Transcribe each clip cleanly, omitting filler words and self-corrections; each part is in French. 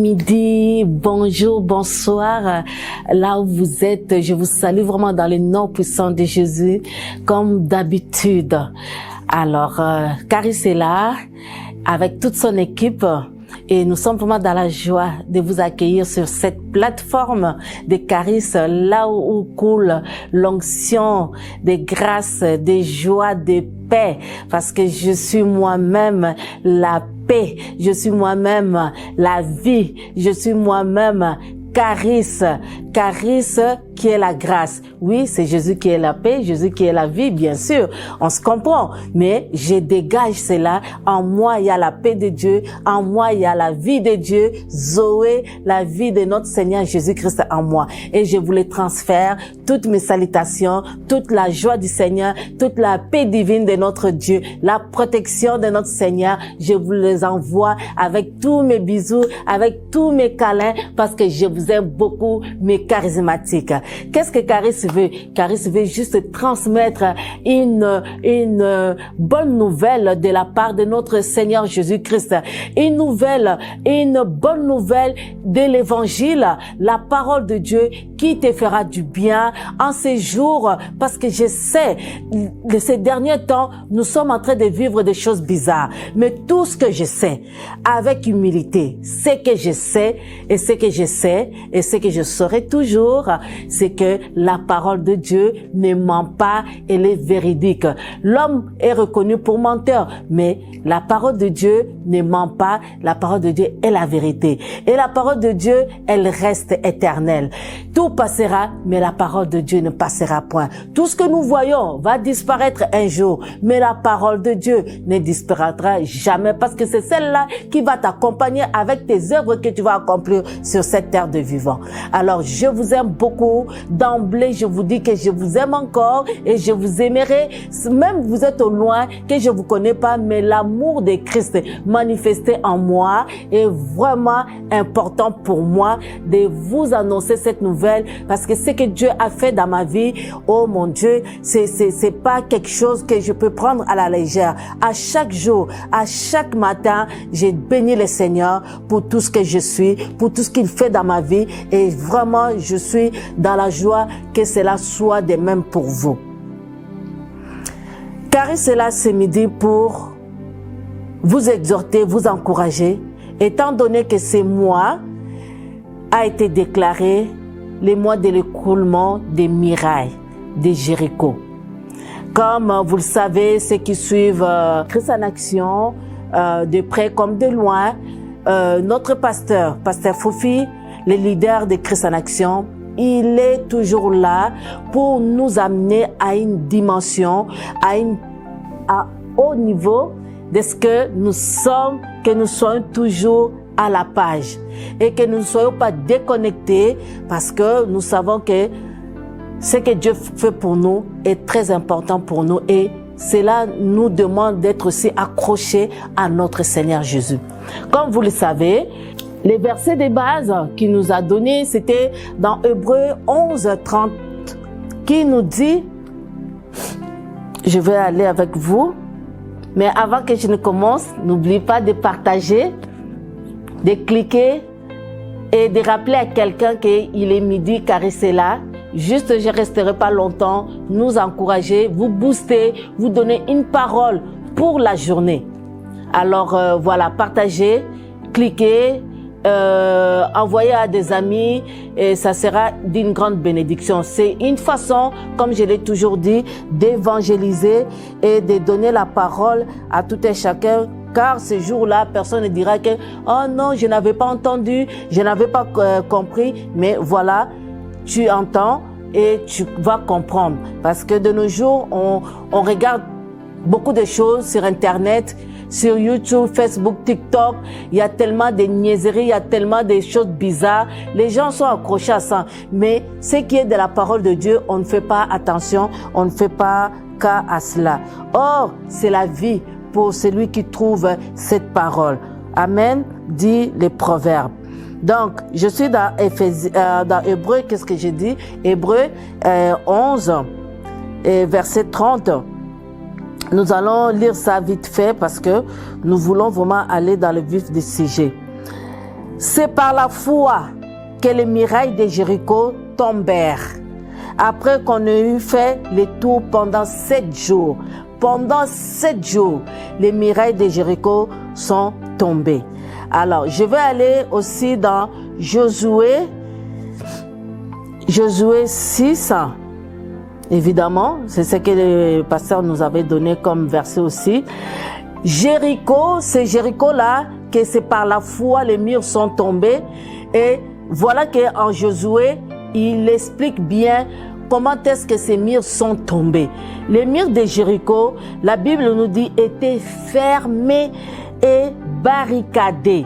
midi, bonjour, bonsoir, là où vous êtes, je vous salue vraiment dans le nom puissant de Jésus, comme d'habitude. Alors, Caris est là, avec toute son équipe, et nous sommes vraiment dans la joie de vous accueillir sur cette plateforme de Caris, là où coule l'onction des grâces, des joies, des paix, parce que je suis moi-même la paix, je suis moi-même la vie, je suis moi-même Caris, Caris qui est la grâce. Oui, c'est Jésus qui est la paix, Jésus qui est la vie, bien sûr, on se comprend, mais je dégage cela. En moi, il y a la paix de Dieu, en moi, il y a la vie de Dieu, Zoé, la vie de notre Seigneur Jésus-Christ en moi. Et je vous les transfère, toutes mes salutations, toute la joie du Seigneur, toute la paix divine de notre Dieu, la protection de notre Seigneur, je vous les envoie avec tous mes bisous, avec tous mes câlins, parce que je vous aime beaucoup, mes charismatiques. Qu'est-ce que Caris veut? Caris veut juste transmettre une bonne nouvelle de la part de notre Seigneur Jésus-Christ. Une bonne nouvelle de l'évangile, la parole de Dieu qui te fera du bien en ces jours, parce que je sais, de ces derniers temps, nous sommes en train de vivre des choses bizarres. Mais tout ce que je sais, avec humilité, ce que je sais et ce que je sais et ce que je saurai toujours, c'est que la parole de Dieu ne ment pas, elle est véridique. L'homme est reconnu pour menteur, mais la parole de Dieu ne ment pas, la parole de Dieu est la vérité. Et la parole de Dieu, elle reste éternelle. Tout passera, mais la parole de Dieu ne passera point. Tout ce que nous voyons va disparaître un jour, mais la parole de Dieu ne disparaîtra jamais, parce que c'est celle-là qui va t'accompagner avec tes œuvres que tu vas accomplir sur cette terre de vivant. Alors, je vous aime beaucoup. D'emblée, je vous dis que je vous aime encore et je vous aimerai, même vous êtes au loin, que je vous connais pas, mais l'amour de Christ manifesté en moi est vraiment important pour moi de vous annoncer cette nouvelle, parce que ce que Dieu a fait dans ma vie, oh mon Dieu, c'est pas quelque chose que je peux prendre à la légère. À chaque jour, à chaque matin, j'ai béni le Seigneur pour tout ce que je suis, pour tout ce qu'il fait dans ma vie, et vraiment, je suis dans la joie que cela soit de même pour vous. Caris est là ce midi pour vous exhorter, vous encourager, étant donné que ce mois a été déclaré le mois de l'écoulement des murailles de Jéricho. Comme vous le savez, ceux qui suivent Christ en action, de près comme de loin, notre pasteur Fofi, le leader de Christ en action, il est toujours là pour nous amener à une dimension, à haut niveau de ce que nous sommes, que nous soyons toujours à la page et que nous ne soyons pas déconnectés, parce que nous savons que ce que Dieu fait pour nous est très important pour nous, et cela nous demande d'être aussi accrochés à notre Seigneur Jésus. Comme vous le savez, les versets de base qu'il nous a donnés, c'était dans Hébreux 11, 30, qui nous dit, je vais aller avec vous, mais avant que je ne commence, n'oublie pas de partager, de cliquer et de rappeler à quelqu'un qu'il est midi, Caris est là. Juste, je ne resterai pas longtemps, nous encourager, vous booster, vous donner une parole pour la journée. Alors voilà, partagez, cliquez, envoyer à des amis, et ça sera d'une grande bénédiction. C'est une façon, comme je l'ai toujours dit, d'évangéliser et de donner la parole à tout un chacun, car ce jour-là, personne ne dira que « Oh non, je n'avais pas entendu, je n'avais pas compris », mais voilà, tu entends et tu vas comprendre. Parce que de nos jours, on regarde beaucoup de choses sur Internet, sur YouTube, Facebook, TikTok, il y a tellement de niaiseries, il y a tellement de choses bizarres. Les gens sont accrochés à ça. Mais ce qui est de la parole de Dieu, on ne fait pas attention, on ne fait pas cas à cela. Or, c'est la vie pour celui qui trouve cette parole. Amen, dit les proverbes. Donc, je suis dans Hébreux, qu'est-ce que j'ai dit? Hébreux 11, verset 30. Nous allons lire ça vite fait parce que nous voulons vraiment aller dans le vif du sujet. C'est par la foi que les murailles de Jéricho tombèrent. Après qu'on ait eu fait le tour pendant 7 jours. Pendant 7 jours, les murailles de Jéricho sont tombées. Alors, je vais aller aussi dans Josué 6. Évidemment, c'est ce que le pasteur nous avait donné comme verset aussi. Jéricho, c'est Jéricho là, que c'est par la foi les murs sont tombés. Et voilà qu'en Josué, il explique bien comment est-ce que ces murs sont tombés. Les murs de Jéricho, la Bible nous dit, étaient fermés et barricadés.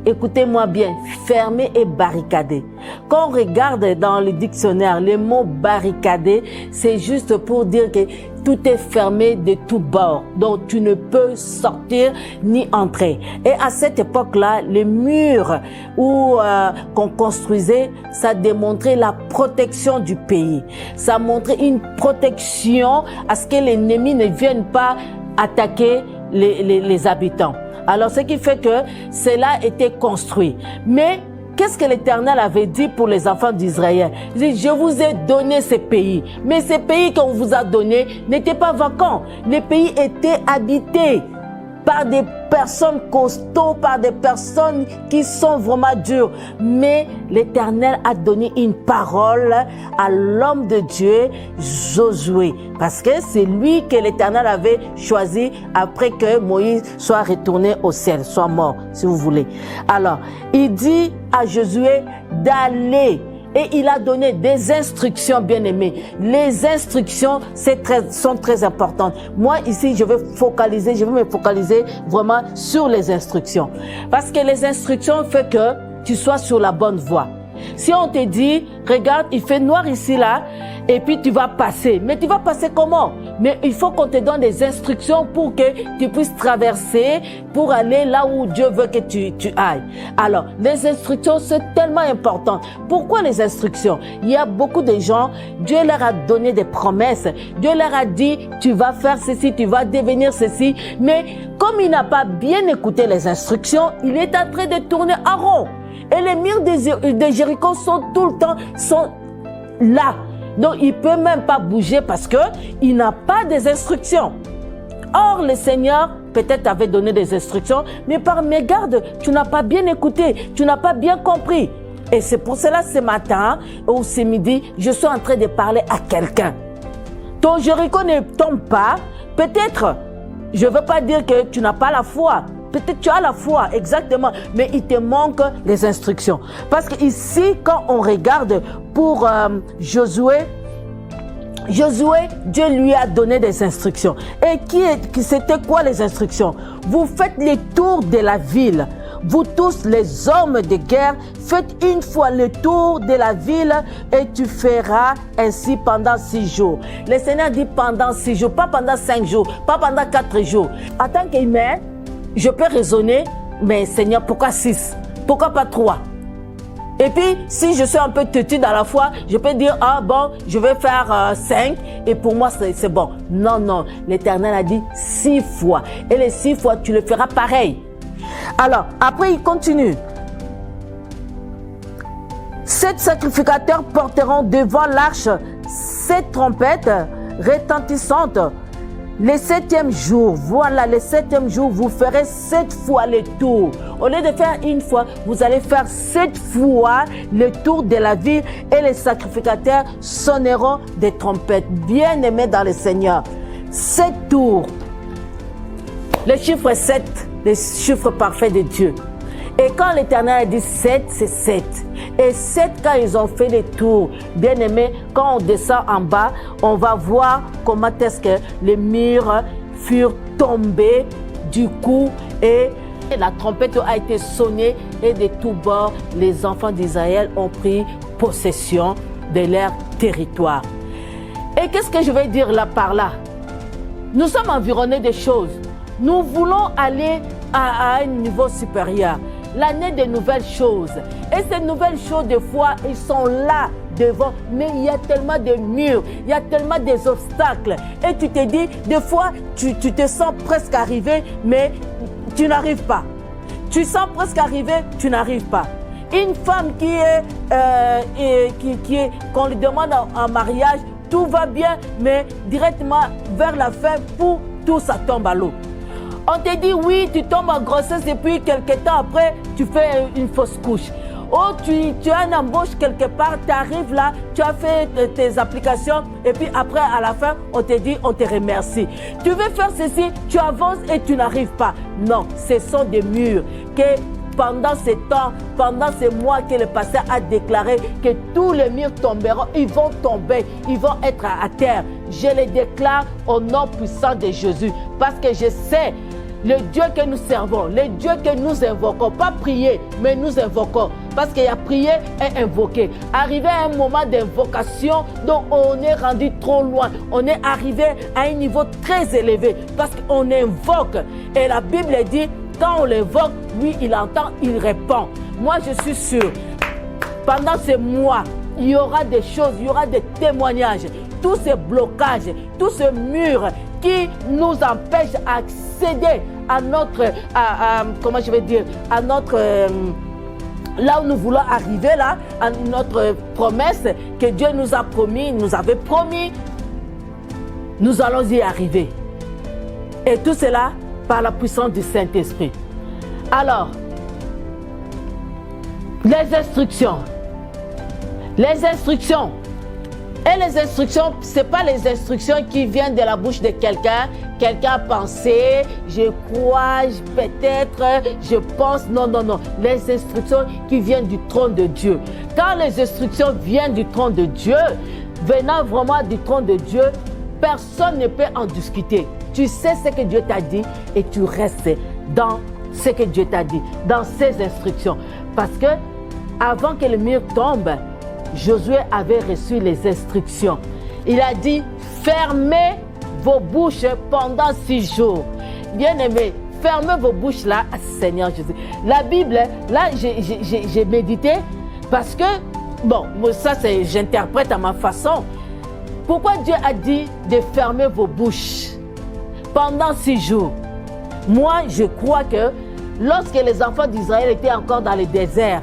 Écoutez-moi bien, fermé et barricadé. Quand on regarde dans le dictionnaire, le mot barricadé, c'est juste pour dire que tout est fermé de tous bords. Donc, tu ne peux sortir ni entrer. Et à cette époque-là, les murs qu'on construisait, ça démontrait la protection du pays. Ça montrait une protection à ce que l'ennemi ne vienne pas attaquer les habitants. Alors, ce qui fait que cela était construit. Mais, qu'est-ce que l'Éternel avait dit pour les enfants d'Israël? Il dit, je vous ai donné ces pays. Mais ces pays qu'on vous a donnés n'étaient pas vacants. Les pays étaient habités par des personnes costauds, par des personnes qui sont vraiment dures. Mais l'Éternel a donné une parole à l'homme de Dieu, Josué. Parce que c'est lui que l'Éternel avait choisi après que Moïse soit retourné au ciel, soit mort, si vous voulez. Alors, il dit à Josué d'aller. Et il a donné des instructions, bien aimés. Les instructions sont très importantes. Moi, ici, je vais me focaliser vraiment sur les instructions. Parce que les instructions font que tu sois sur la bonne voie. Si on te dit, regarde, il fait noir ici, là, et puis tu vas passer. Mais tu vas passer comment? Mais il faut qu'on te donne des instructions pour que tu puisses traverser, pour aller là où Dieu veut que tu ailles. Alors, les instructions, c'est tellement important. Pourquoi les instructions? Il y a beaucoup de gens, Dieu leur a donné des promesses. Dieu leur a dit, tu vas faire ceci, tu vas devenir ceci. Mais comme il n'a pas bien écouté les instructions, il est en train de tourner en rond. Et les murs de Jéricho sont tout le temps là. Donc, il ne peut même pas bouger parce qu'il n'a pas des instructions. Or, le Seigneur peut-être avait donné des instructions, mais par mégarde, tu n'as pas bien écouté, tu n'as pas bien compris. Et c'est pour cela, ce matin ou ce midi, je suis en train de parler à quelqu'un. Ton Jéricho ne tombe pas. Peut-être, je ne veux pas dire que tu n'as pas la foi. Peut-être tu as la foi, exactement, mais il te manque les instructions. Parce que ici, quand on regarde pour Josué, Dieu lui a donné des instructions. Et c'était quoi les instructions? Vous faites les tours de la ville. Vous tous les hommes de guerre, faites une fois le tour de la ville et tu feras ainsi pendant 6 jours. Le Seigneur dit pendant 6 jours, pas pendant 5 jours, pas pendant 4 jours. En tant qu'humain, je peux raisonner, mais Seigneur, pourquoi 6? Pourquoi pas 3? Et puis, si je suis un peu têtu dans la foi, je peux dire, ah bon, je vais faire 5 et pour moi, c'est bon. Non, non, l'Éternel a dit 6 fois. Et les 6 fois, tu le feras pareil. Alors, après, il continue. 7 sacrificateurs porteront devant l'arche 7 trompettes retentissantes. Le 7e jour, voilà, le 7e jour, vous ferez 7 fois le tour. Au lieu de faire une fois, vous allez faire 7 fois le tour de la ville et les sacrificateurs sonneront des trompettes. Bien aimés dans le Seigneur. 7 tours. Le chiffre 7, le chiffre parfait de Dieu. Et quand l'Éternel a dit 7, c'est 7. Et 7, quand ils ont fait les tours, bien aimés, quand on descend en bas, on va voir comment est-ce que les murs furent tombés du coup et la trompette a été sonnée et de tous bords, les enfants d'Israël ont pris possession de leur territoire. Et qu'est-ce que je vais dire là par là? Nous sommes environnés de choses. Nous voulons aller à un niveau supérieur. L'année de nouvelles choses. Et ces nouvelles choses, des fois, ils sont là devant, mais il y a tellement de murs, il y a tellement des obstacles. Et tu te dis, des fois, tu te sens presque arrivé, mais tu n'arrives pas. Tu sens presque arrivé, tu n'arrives pas. Une femme qu'on lui demande en mariage, tout va bien, mais directement vers la fin, pour tout ça tombe à l'eau. On te dit oui, tu tombes en grossesse et puis quelques temps après, tu fais une fausse couche. Oh, tu as une embauche quelque part, tu arrives là, tu as fait tes applications et puis après, à la fin, on te dit, on te remercie. Tu veux faire ceci, tu avances et tu n'arrives pas. Non, ce sont des murs que pendant ces temps, pendant ces mois que le pasteur a déclaré que tous les murs tomberont, ils vont tomber, ils vont être à terre. Je les déclare au nom puissant de Jésus parce que je sais le Dieu que nous servons, le Dieu que nous invoquons, pas prier, mais nous invoquons. Parce qu'il y a prié et invoqué. Arrivé à un moment d'invocation dont on est rendu trop loin. On est arrivé à un niveau très élevé parce qu'on invoque. Et la Bible dit, quand on l'invoque, lui, il entend, il répond. Moi, je suis sûr, pendant ces mois, il y aura des choses, il y aura des témoignages. Tous ces blocages, tous ces murs qui nous empêchent d'accéder à notre, comment je vais dire, à notre, là où nous voulons arriver, là, à notre promesse que Dieu nous a promis, nous avait promis, nous allons y arriver. Et tout cela par la puissance du Saint-Esprit. Alors, les instructions. Les instructions. Et les instructions, ce n'est pas les instructions qui viennent de la bouche de quelqu'un. Quelqu'un a pensé, je crois, peut-être, je pense. Non, non, non. Les instructions qui viennent du trône de Dieu. Quand les instructions viennent du trône de Dieu, venant vraiment du trône de Dieu, personne ne peut en discuter. Tu sais ce que Dieu t'a dit et tu restes dans ce que Dieu t'a dit, dans ses instructions. Parce que avant que le mur tombe, Josué avait reçu les instructions. Il a dit, fermez vos bouches pendant 6 jours. Bien-aimés, fermez vos bouches là, Seigneur Jésus. La Bible, là, j'ai médité parce que, bon, ça, j'interprète à ma façon. Pourquoi Dieu a dit de fermer vos bouches pendant 6 jours? Moi, je crois que lorsque les enfants d'Israël étaient encore dans le désert,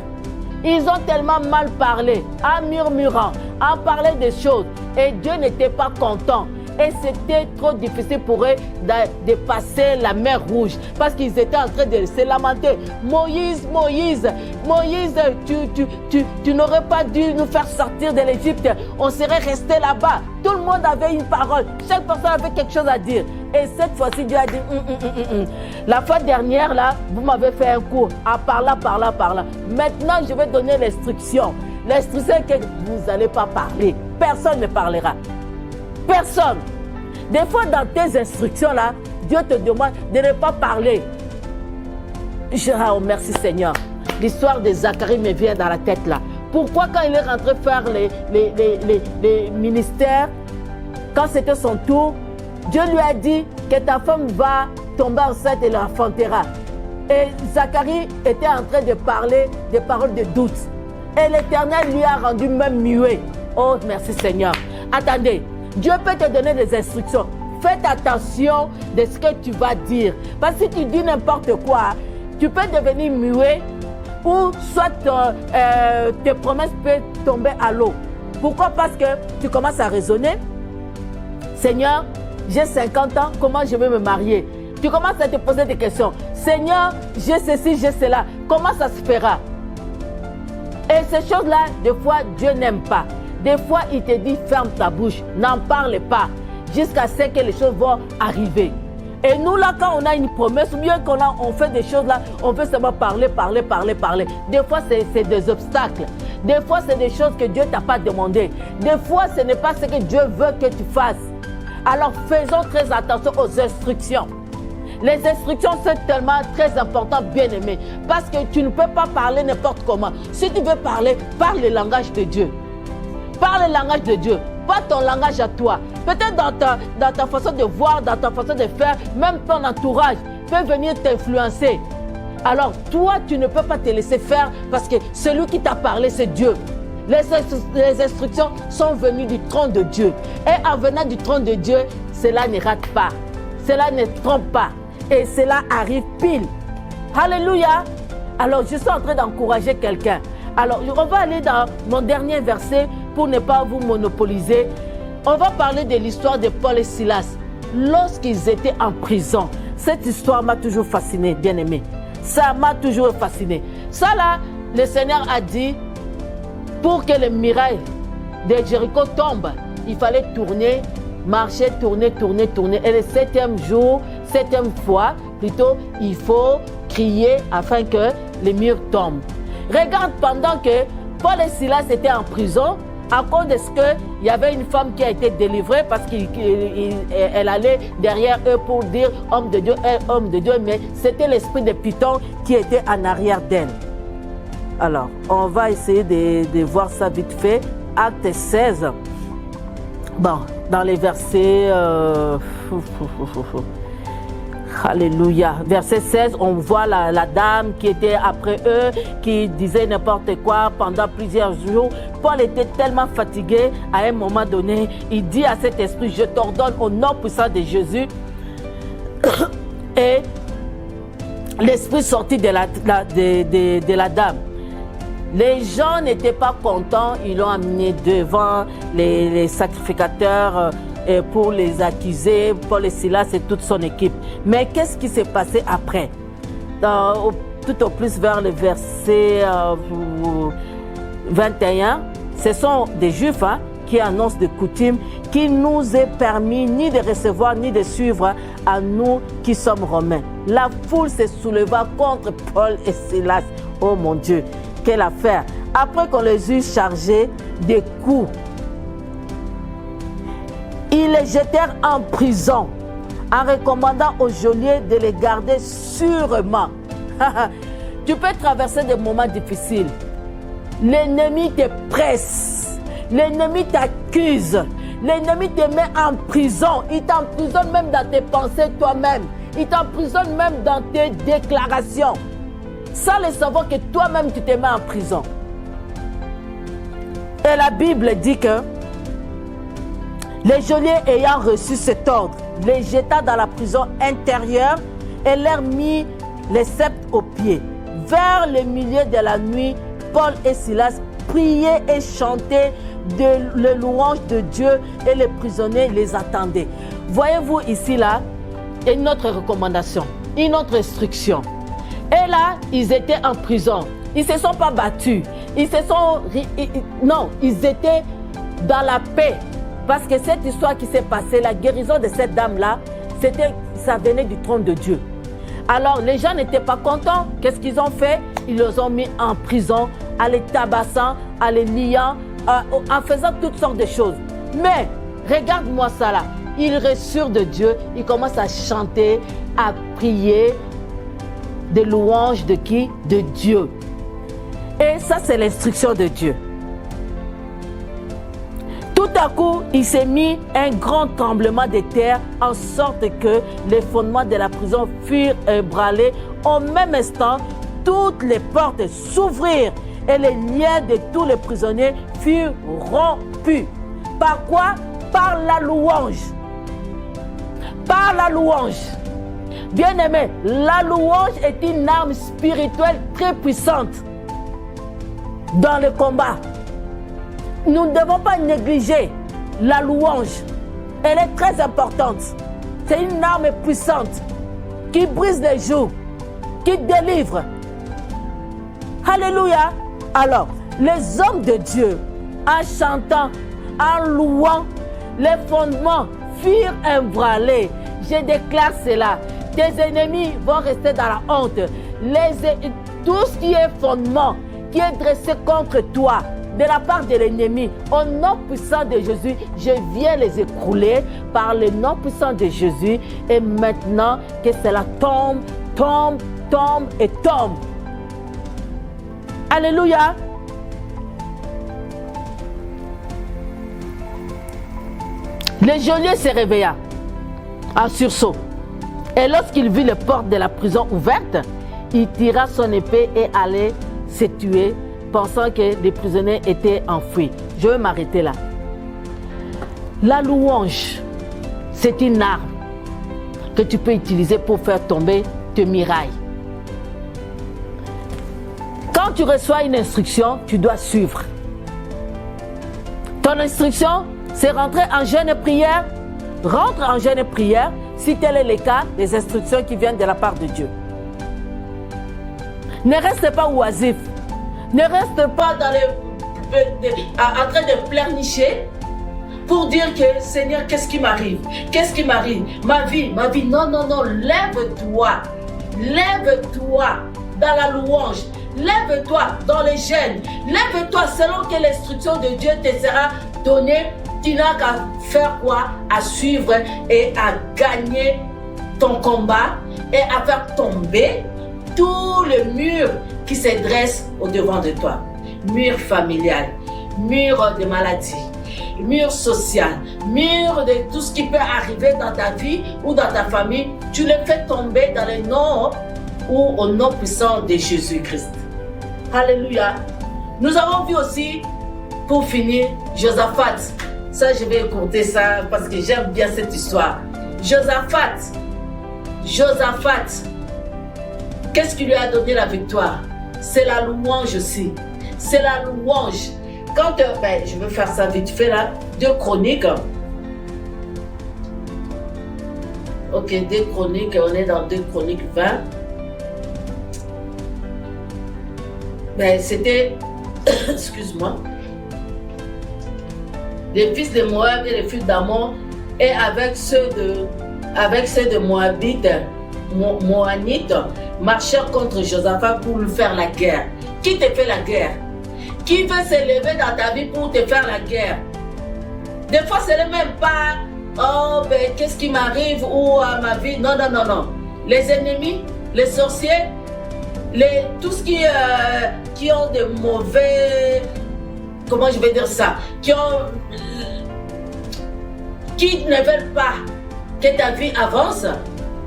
ils ont tellement mal parlé, en murmurant, en parlant des choses. Et Dieu n'était pas content. Et c'était trop difficile pour eux de passer la mer Rouge. Parce qu'ils étaient en train de se lamenter. Moïse, Moïse, Moïse, tu n'aurais pas dû nous faire sortir de l'Égypte. On serait resté là-bas. Tout le monde avait une parole. Chaque personne avait quelque chose à dire. Et cette fois-ci, Dieu a dit, La fois dernière, là, vous m'avez fait un cours. Par là. Maintenant, je vais donner l'instruction. L'instruction est que vous n'allez pas parler. Personne ne parlera. Personne. Des fois, dans tes instructions, là, Dieu te demande de ne pas parler. Oh, merci Seigneur. L'histoire de Zacharie me vient dans la tête, là. Pourquoi quand il est rentré faire les ministères, quand c'était son tour, Dieu lui a dit que ta femme va tomber enceinte et l'enfantera. Et Zacharie était en train de parler des paroles de doute. Et l'Éternel lui a rendu même muet. Oh, merci Seigneur. Attendez, Dieu peut te donner des instructions. Faites attention de ce que tu vas dire. Parce que si tu dis n'importe quoi, tu peux devenir muet ou soit tes promesses peuvent tomber à l'eau. Pourquoi? Parce que tu commences à raisonner. Seigneur, j'ai 50 ans, comment je vais me marier? Tu commences à te poser des questions. Seigneur, j'ai ceci, j'ai cela. Comment ça se fera? Et ces choses-là, des fois, Dieu n'aime pas. Des fois, il te dit, ferme ta bouche, n'en parle pas, jusqu'à ce que les choses vont arriver. Et nous, là, quand on a une promesse, ou bien on fait des choses là, on peut seulement parler. Des fois, c'est des obstacles. Des fois, c'est des choses que Dieu ne t'a pas demandé. Des fois, ce n'est pas ce que Dieu veut que tu fasses. Alors, faisons très attention aux instructions. Les instructions sont tellement très importantes, bien-aimés, parce que tu ne peux pas parler n'importe comment. Si tu veux parler, parle le langage de Dieu. Parle le langage de Dieu, pas ton langage à toi. Peut-être dans ta façon de voir, dans ta façon de faire, même ton entourage peut venir t'influencer. Alors, toi, tu ne peux pas te laisser faire parce que celui qui t'a parlé, c'est Dieu. Les instructions sont venues du trône de Dieu. Et en venant du trône de Dieu, cela ne rate pas. Cela ne trompe pas. Et cela arrive pile. Alléluia. Alors, je suis en train d'encourager quelqu'un. Alors, on va aller dans mon dernier verset pour ne pas vous monopoliser. On va parler de l'histoire de Paul et Silas. Lorsqu'ils étaient en prison, cette histoire m'a toujours fasciné, bien aimé. Ça m'a toujours fasciné. Ça là, le Seigneur a dit, pour que le muraille de Jéricho tombe, il fallait tourner, marcher, tourner. Et le septième jour, septième fois, plutôt, il faut crier afin que les murs tombent. Regarde, pendant que Paul et Silas étaient en prison, à cause de ce qu'il y avait une femme qui a été délivrée parce qu'elle allait derrière eux pour dire homme de Dieu, mais c'était l'esprit de Python qui était en arrière d'elle. Alors, on va essayer de voir ça vite fait. Acte 16. Bon, dans les versets... Alléluia. Verset 16, on voit la dame qui était après eux, qui disait n'importe quoi pendant plusieurs jours. Paul était tellement fatigué, à un moment donné, il dit à cet esprit, je t'ordonne au nom puissant de Jésus. Et l'esprit sortit de la dame. Les gens n'étaient pas contents, ils l'ont amené devant les sacrificateurs pour les accuser, Paul et Silas et toute son équipe. Mais qu'est-ce qui s'est passé après? Tout au plus vers le verset 21, ce sont des Juifs qui annoncent de coutume qu'il nous est permis ni de recevoir ni de suivre à nous qui sommes romains. La foule se souleva contre Paul et Silas. Oh mon Dieu, quelle affaire! Après qu'on les eut chargés des coups, ils les jetèrent en prison en recommandant au geôlier de les garder sûrement. Tu peux traverser des moments difficiles. L'ennemi te presse. L'ennemi t'accuse. L'ennemi te met en prison. Il t'emprisonne même dans tes pensées toi-même. Il t'emprisonne même dans tes déclarations. Sans le savoir que toi-même tu te mets en prison. Et la Bible dit que les geôliers ayant reçu cet ordre, les jeta dans la prison intérieure et leur mit les sceptres aux pieds. Vers le milieu de la nuit, Paul et Silas priaient et chantaient les louanges de Dieu et les prisonniers les attendaient. Voyez-vous ici là, une autre recommandation, une autre instruction. Et là, ils étaient en prison. Ils ne se sont pas battus. Non, ils étaient dans la paix. Parce que cette histoire qui s'est passée, la guérison de cette dame-là, ça venait du trône de Dieu. Alors, les gens n'étaient pas contents. Qu'est-ce qu'ils ont fait? Ils les ont mis en prison, en les tabassant, en les liant, en faisant toutes sortes de choses. Mais, regarde-moi ça là. Ils reçurent de Dieu, ils commencent à chanter, à prier des louanges de qui? De Dieu. Et ça, c'est l'instruction de Dieu. Tout à coup, il s'est mis un grand tremblement de terre en sorte que les fondements de la prison furent ébranlés. Au même instant, toutes les portes s'ouvrirent et les liens de tous les prisonniers furent rompus. Par quoi? Par la louange. Par la louange. Bien-aimé, la louange est une arme spirituelle très puissante dans le combat. Nous ne devons pas négliger la louange. Elle est très importante. C'est une arme puissante qui brise les joues, qui délivre. Alléluia. Alors, les hommes de Dieu, en chantant, en louant, les fondements furent ébranlés. Je déclare cela. Tes ennemis vont rester dans la honte. Tout ce qui est fondement, qui est dressé contre toi, de la part de l'ennemi, au nom puissant de Jésus, je viens les écrouler par le nom puissant de Jésus. Et maintenant que cela tombe, tombe et tombe. Alléluia. Le geôlier se réveilla en sursaut. Et lorsqu'il vit les portes de la prison ouvertes, il tira son épée et allait se tuer, pensant que les prisonniers étaient enfuis. Je vais m'arrêter là. La louange, c'est une arme que tu peux utiliser pour faire tomber tes murailles. Quand Quand tu reçois une instruction, tu dois suivre. Ton instruction, c'est rentrer en jeûne et prière. Rentre en jeûne et prière, si tel est le cas, les instructions qui viennent de la part de Dieu. Ne reste pas oisif. Ne reste pas en train de pleurnicher pour dire que Seigneur, qu'est-ce qui m'arrive? Qu'est-ce qui m'arrive? Ma vie. Non, non, non, lève-toi. Lève-toi dans la louange. Lève-toi dans les jeûnes. Lève-toi selon que l'instruction de Dieu te sera donnée. Tu n'as qu'à faire quoi? À suivre et à gagner ton combat et à faire tomber tous les murs qui se dressent au-devant de toi. Mur familial, mur de maladie, mur social, mur de tout ce qui peut arriver dans ta vie ou dans ta famille. Tu les fais tomber dans le nom ou au nom puissant de Jésus-Christ. Alléluia. Nous avons vu aussi, pour finir, Josaphat. Ça, je vais écouter ça parce que j'aime bien cette histoire. Josaphat, qu'est-ce qui lui a donné la victoire? C'est la louange aussi. C'est la louange. Quand, je vais faire ça vite fait là. 2 Chroniques. Ok, 2 Chroniques, on est dans 2 Chroniques 20. C'était, excuse-moi, les fils de Moab et les fils d'Ammon, et avec ceux de Moabites, Moanites, marchèrent contre Josaphat pour lui faire la guerre. Qui te fait la guerre? Qui veut s'élever dans ta vie pour te faire la guerre? Des fois, ce n'est même pas oh, qu'est-ce qui m'arrive ou à ma vie. Non, non, non, non. Les ennemis, les sorciers, tout ce qui ont de mauvais. Comment je vais dire ça? Qui ne veulent pas que ta vie avance,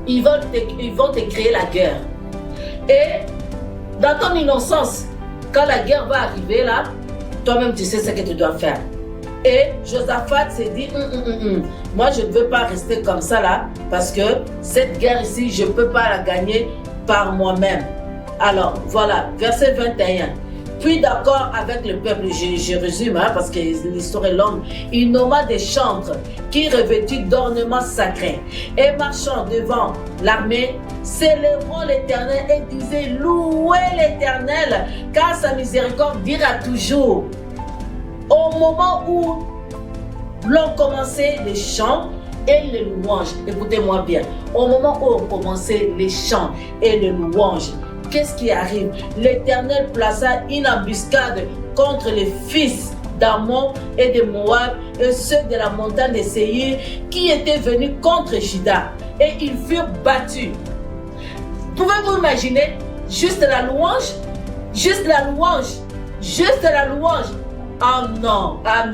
ils vont te créer la guerre. Et dans ton innocence, quand la guerre va arriver là, toi-même tu sais ce que tu dois faire. Et Josaphat s'est dit, moi je ne veux pas rester comme ça là, parce que cette guerre ici, je ne peux pas la gagner par moi-même. Alors voilà, verset 21. Puis d'accord avec le peuple, je résume parce que l'histoire est longue, il nomma des chantres qui revêtus d'ornements sacrés et marchant devant l'armée, célébrant l'Éternel et disaient louez l'Éternel car sa miséricorde dira toujours. Au moment où l'on commençait les chants et les louanges, écoutez-moi bien, au moment où on commençait les chants et les louanges, qu'est-ce qui arrive? L'Éternel plaça une embuscade contre les fils d'Ammon et de Moab et ceux de la montagne de Séir qui étaient venus contre Juda. Et ils furent battus. Pouvez-vous imaginer? Juste la louange? Juste la louange? Juste la louange? Ah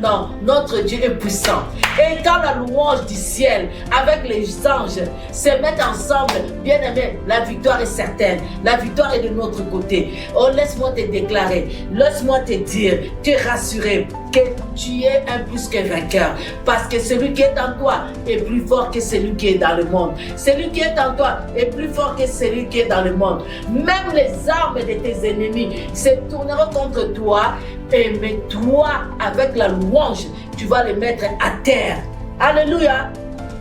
non, notre Dieu est puissant. Et quand la louange du ciel avec les anges se mettent ensemble, bien aimé, la victoire est certaine. La victoire est de notre côté. Oh, laisse-moi te déclarer, laisse-moi te dire, te rassurer que tu es un plus que vainqueur. Parce que celui qui est en toi est plus fort que celui qui est dans le monde. Celui qui est en toi est plus fort que celui qui est dans le monde. Même les armes de tes ennemis se tourneront contre toi. Mais toi, avec la louange, tu vas les mettre à terre. Alléluia.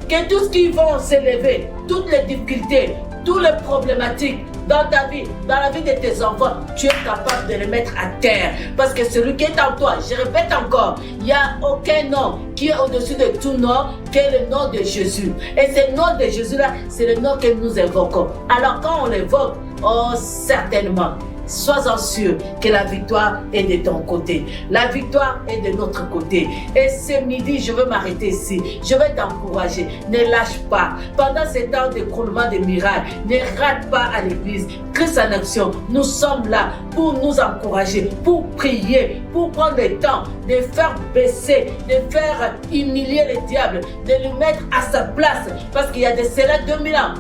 Que tout ce qui va s'élever, toutes les difficultés, toutes les problématiques dans ta vie, dans la vie de tes enfants, tu es capable de les mettre à terre. Parce que celui qui est en toi, je répète encore, il n'y a aucun nom qui est au-dessus de tout nom que le nom de Jésus. Et ce nom de Jésus-là, c'est le nom que nous évoquons. Alors quand on l'évoque, oh certainement, sois-en sûr que la victoire est de ton côté. La victoire est de notre côté. Et ce midi, je veux m'arrêter ici. Je vais t'encourager. Ne lâche pas. Pendant ces temps d'écroulement de miracles, ne rate pas à l'église. Christ en action, nous sommes là pour nous encourager, pour prier, pour prendre le temps de faire baisser, de faire humilier le diable, de le mettre à sa place. Parce qu'il y a de cela 2000 ans.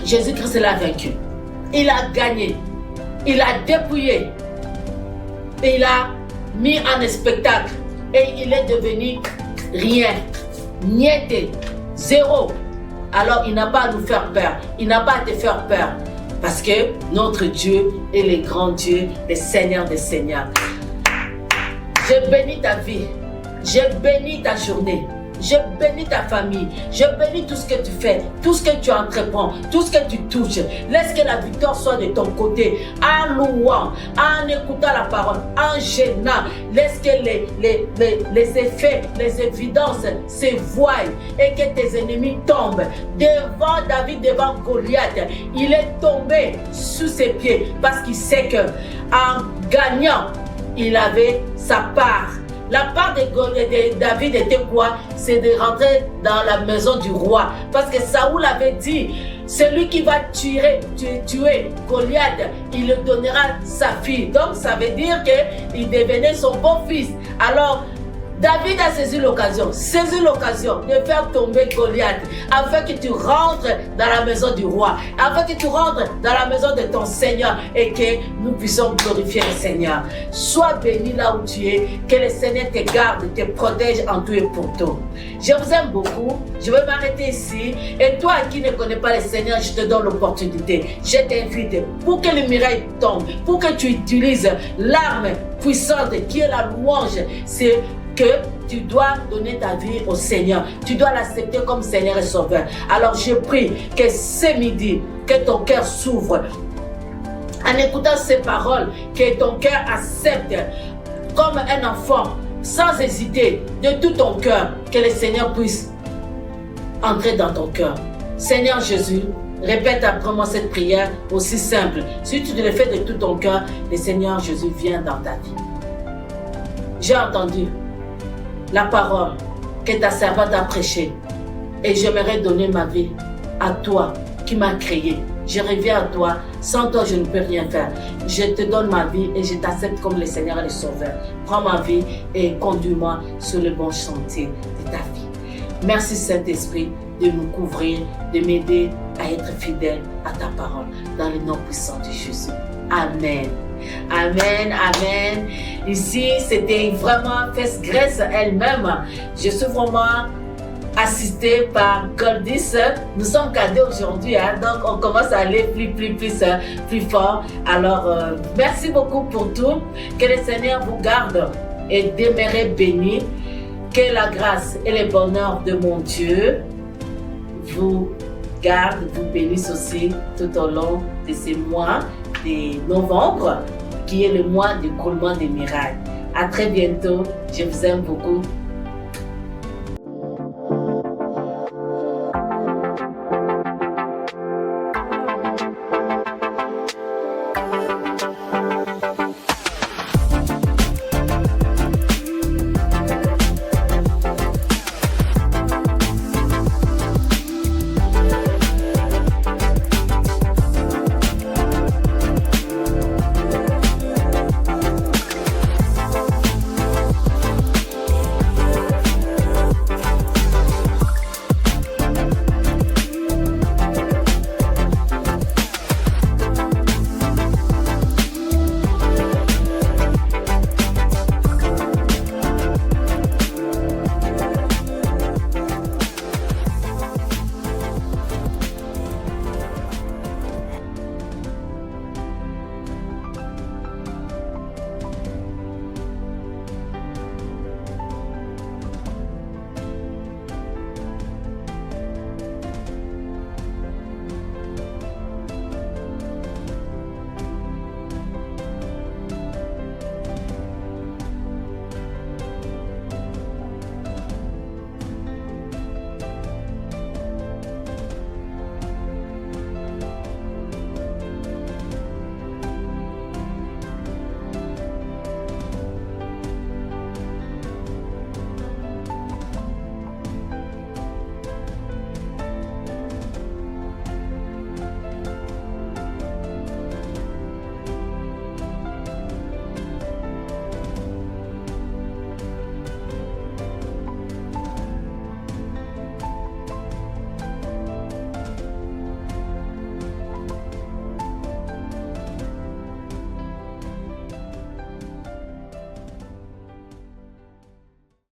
Jésus-Christ l'a vaincu. Il a gagné. Il a dépouillé, il a mis en spectacle et il est devenu rien, niette, zéro. Alors il n'a pas à nous faire peur, il n'a pas à te faire peur. Parce que notre Dieu est le grand Dieu, le Seigneur des Seigneurs. Je bénis ta vie. Je bénis ta journée. Je bénis ta famille. Je bénis tout ce que tu fais, tout ce que tu entreprends, tout ce que tu touches. Laisse que la victoire soit de ton côté. En louant, en écoutant la parole, en gênant. Laisse que les effets, les évidences se voient et que tes ennemis tombent. Devant David, devant Goliath, il est tombé sous ses pieds parce qu'il sait que en gagnant, il avait sa part. La part de David était quoi? C'est de rentrer dans la maison du roi. Parce que Saoul avait dit, celui qui va tuer Goliath, il le donnera sa fille. Donc ça veut dire qu'il devenait son beau-fils. Alors, David a saisi l'occasion de faire tomber Goliath afin que tu rentres dans la maison du roi, afin que tu rentres dans la maison de ton Seigneur et que nous puissions glorifier le Seigneur. Sois béni là où tu es, que le Seigneur te garde, te protège en tout et pour tout. Je vous aime beaucoup, je vais m'arrêter ici et toi qui ne connais pas le Seigneur, je te donne l'opportunité, je t'invite pour que le miracle tombe, pour que tu utilises l'arme puissante qui est la louange, c'est que tu dois donner ta vie au Seigneur. Tu dois l'accepter comme Seigneur et Sauveur. Alors je prie que ce midi, que ton cœur s'ouvre. En écoutant ces paroles, que ton cœur accepte comme un enfant, sans hésiter, de tout ton cœur, que le Seigneur puisse entrer dans ton cœur. Seigneur Jésus, répète après moi cette prière aussi simple. Si tu le fais de tout ton cœur, le Seigneur Jésus vient dans ta vie. J'ai entendu la parole que ta servante a prêchée et j'aimerais donner ma vie à toi qui m'as créé. Je reviens à toi, sans toi je ne peux rien faire. Je te donne ma vie et je t'accepte comme le Seigneur et le Sauveur. Prends ma vie et conduis-moi sur le bon chantier de ta vie. Merci Saint-Esprit de me couvrir, de m'aider à être fidèle à ta parole dans le nom puissant de Jésus. Amen. Amen, amen. Ici, c'était vraiment Fest Grèce elle-même. Je suis vraiment assistée par Goldis. Nous sommes cadeaux aujourd'hui, donc on commence à aller plus fort. Alors, merci beaucoup pour tout. Que le Seigneur vous garde et demeurez bénis. Que la grâce et le bonheur de mon Dieu vous gardent, vous bénissent aussi tout au long de ces mois de novembre, qui est le mois d'écoulement des miracles. À très bientôt. Je vous aime beaucoup.